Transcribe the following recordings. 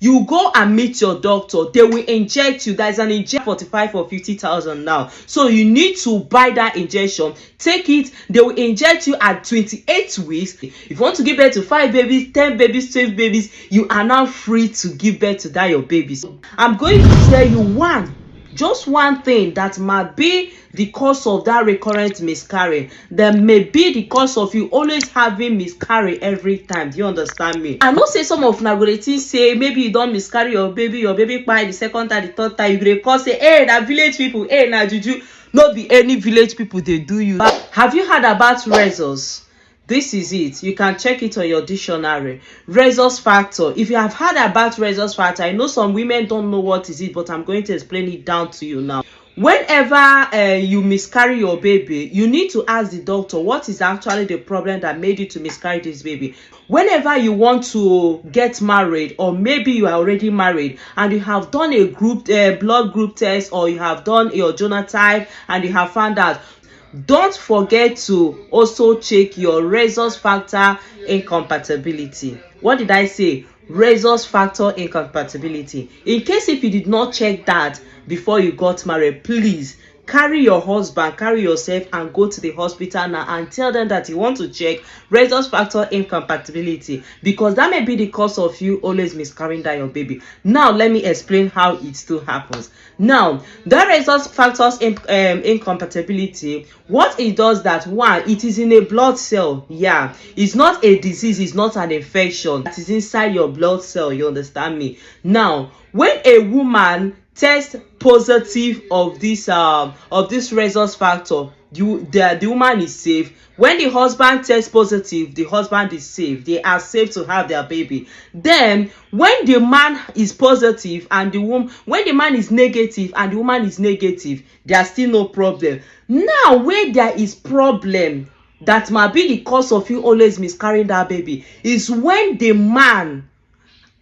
you go and meet your doctor. They will inject you. There's an injection 45 or 50,000 now, so you need to buy that injection. Take it. They will inject you at 28 weeks. If you want to give birth to 5 babies, 10 babies, 12 babies, you are now free to give birth to that your babies. I'm going to tell you just one thing that might be the cause of that recurrent miscarriage. That may be the cause of you always having miscarriage every time. Do you understand me? I know say some of una go dey think say maybe you don't miscarry your baby kpai the second time, the third time, you go dey call say, hey, na village people, hey, na juju. No be any village people they do you. Have you heard about Rhesus? This is it. You can check it on your dictionary. Rhesus factor. If you have heard about Rhesus factor, I know some women don't know what is it, but I'm going to explain it down to you now. Whenever you miscarry your baby, you need to ask the doctor what is actually the problem that made you to miscarry this baby. Whenever you want to get married, or maybe you are already married and you have done a blood group test, or you have done your genotype and you have found out, don't forget to also check your Rhesus factor incompatibility. What did I say? Rhesus factor incompatibility. In case if you did not check that before you got married, please carry your husband, carry yourself, and go to the hospital now and tell them that you want to check Rhesus factor incompatibility, because that may be the cause of you always miscarrying that your baby. Now let me explain how it still happens. Now the Rhesus factors incompatibility, what it does, that one, it is in a blood cell. Yeah, it's not a disease, it's not an infection, it is inside your blood cell. You understand me? Now when a woman test positive of this Rhesus factor, the woman is safe. When the husband tests positive, the husband is safe. They are safe to have their baby. Then when the man is positive and when the man is negative and the woman is negative, there's still no problem. Now where there is problem that might be the cause of you always miscarrying that baby is when the man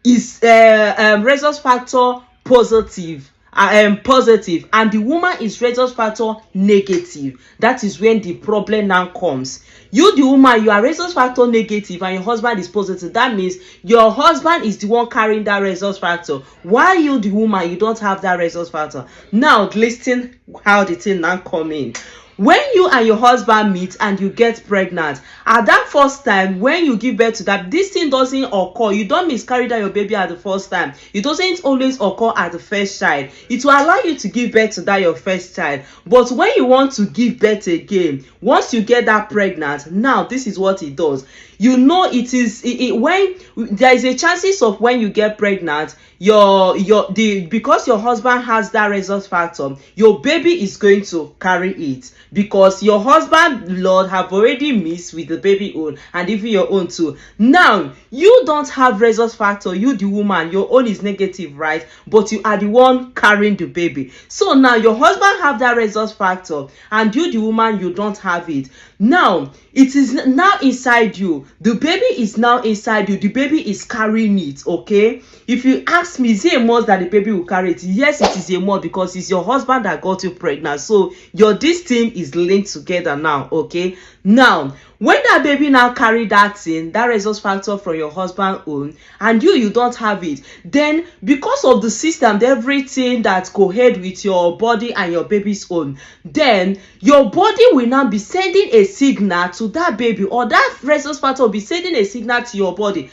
is Rhesus factor positive and the woman is Rhesus factor negative. That is when the problem now comes. You, the woman, you are Rhesus factor negative and your husband is positive. That means your husband is the one carrying that Rhesus factor, while you, the woman, you don't have that Rhesus factor. Now listen how the thing now come in. When you and your husband meet and you get pregnant, at that first time when you give birth to that, this thing doesn't occur. You don't miscarry that your baby at the first time. It doesn't always occur at the first child. It will allow you to give birth to that your first child. But when you want to give birth again, once you get that pregnant, now this is what it does. You know, when there is a chances of when you get pregnant, because your husband has that Rhesus factor, your baby is going to carry it, because your husband blood have already mixed with the baby own and even your own too. Now you don't have Rhesus factor, you the woman, your own is negative, right? But you are the one carrying the baby. So now your husband have that Rhesus factor and you the woman, you don't have it. Now it is now inside you. The baby is now inside you. The baby is carrying it. Okay, if you ask me, is it a must that the baby will carry it? Yes, it is a must, because it's your husband that got you pregnant. So this thing is linked together now. Okay, now when that baby now carry that thing, that Rhesus factor from your husband own, and you don't have it, then because of the system, everything that coheres with your body and your baby's own, then your body will now be sending a signal to that baby, or that Rhesus factor will be sending a signal to your body.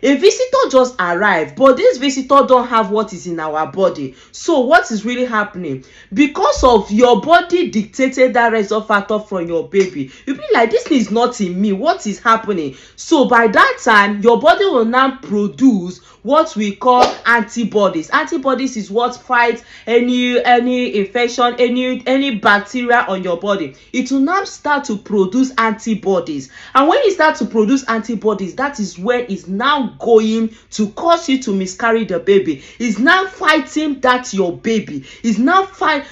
A visitor just arrived, but this visitor don't have what is in our body. So what is really happening? Because of your body dictated that Rhesus factor from your baby, you'll be like, this is not in me, what is happening? So by that time, your body will now produce what we call antibodies. Antibodies is what fights any infection, any bacteria on your body. It will now start to produce antibodies, and when it starts to produce antibodies, that is when it's now going to cause you to miscarry the baby. It's now fighting that your baby. It's now fighting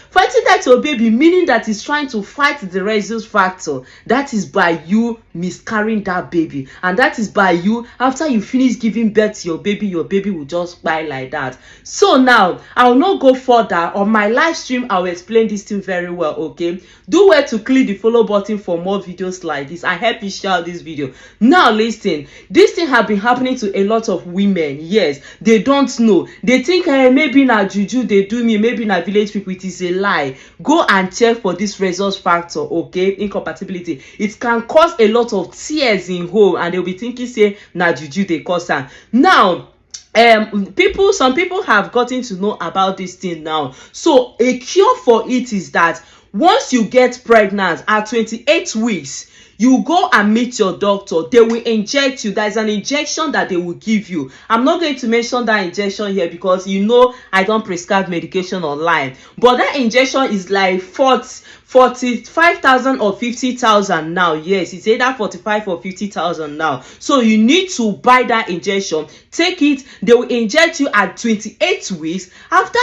that your baby, meaning that it's trying to fight the Rhesus factor. That is by you miscarrying that baby, and that is by you, after you finish giving birth to your baby will just die like that. So now I will not go further. On my live stream I will explain this thing very well. Okay, do well to click the follow button for more videos like this. I help you share this video. Now listen, this thing have been happening to to a lot of women. Yes, they don't know. They think maybe na juju they do me, maybe na village people. It is a lie. Go and check for this Rhesus factor, okay? Incompatibility. It can cause a lot of tears in home, and they'll be thinking say na juju they cause am. Now some people have gotten to know about this thing now. So a cure for it is that once you get pregnant at 28 weeks, you go and meet your doctor. They will inject you. There is an injection that they will give you. I'm not going to mention that injection here because you know I don't prescribe medication online, but that injection is like 45,000 or 50,000 now. Yes, it's either 45 or 50,000 now. So you need to buy that injection. Take it. They will inject you at 28 weeks. After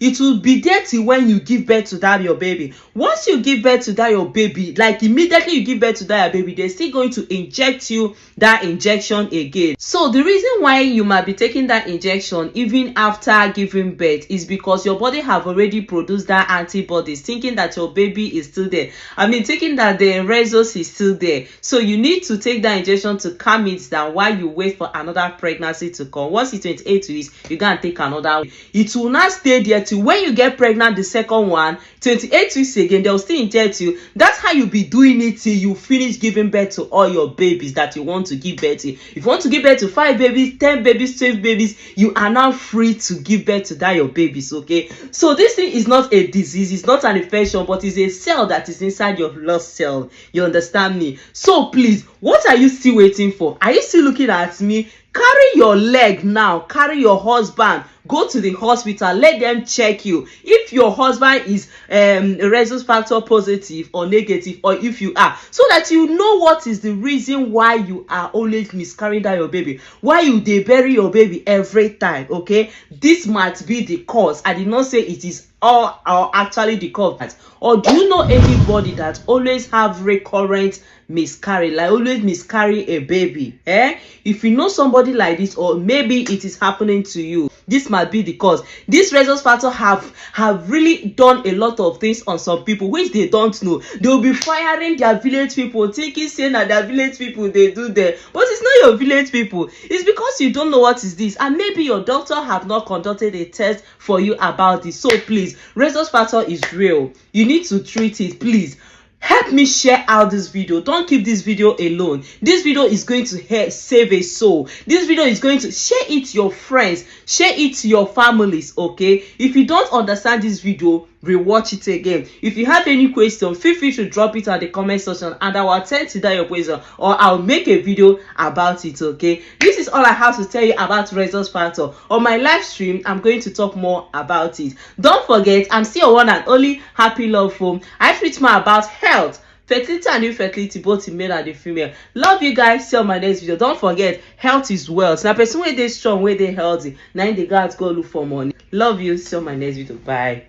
it will be there till when you give birth to that your baby. Once you give birth to that your baby, like immediately you give birth to that your baby, they're still going to inject you that injection again. So the reason why you might be taking that injection even after giving birth is because your body have already produced that antibodies, thinking that your baby is still there. Thinking that the Rhesus is still there. So you need to take that injection to calm it down while you wait for another pregnancy to come. Once it's 28 weeks, you can take another one. It will not stay there till when you get pregnant the second one, 28 weeks again, they'll still inject you. That's how you'll be doing it till you finish giving birth to all your babies that you want to give birth to. If you want to give birth to 5 babies, 10 babies, 12 babies, you are now free to give birth to that your babies, okay? So this thing is not a disease, it's not an infection, but it's a cell that is inside your blood cell. You understand me? So please, what are you still waiting for? Are you still looking at me? Carry your leg now. Carry your husband. Go to the hospital. Let them check you. If your husband is Rhesus factor positive or negative, or if you are, so that you know what is the reason why you are always miscarrying that your baby. Why you dey bury your baby every time, okay? This might be the cause. I did not say it is all or actually the cause. Or do you know anybody that always have recurrent miscarry, like always miscarry a baby? If you know somebody like this, or maybe it is happening to you, this might be the cause. This Rhesus factor have really done a lot of things on some people which they don't know. They will be firing their village people, thinking saying that their village people they do there, but it's not your village people. It's because you don't know what is this, and maybe your doctor have not conducted a test for you about this. So please, Rhesus factor is real. You need to treat it. Please help me share out this video. Don't keep this video alone. This video is going to save a soul. This video is going to share it to your friends, share it to your families, okay? If you don't understand this video, rewatch it again. If you have any question, feel free to drop it at the comment section and I will attend to that your question, or I'll make a video about it, okay? This is all I have to tell you about Rhesus factor. On my live stream, I'm going to talk more about it. Don't forget, I'm still your one and only Happy Love Home. I preach more about health, fertility and infertility, both in male and in female. Love you guys. See you on my next video. Don't forget, health is wealth. Now person where they strong, where they healthy, now the guys go look for money. Love you. See you on my next video. Bye.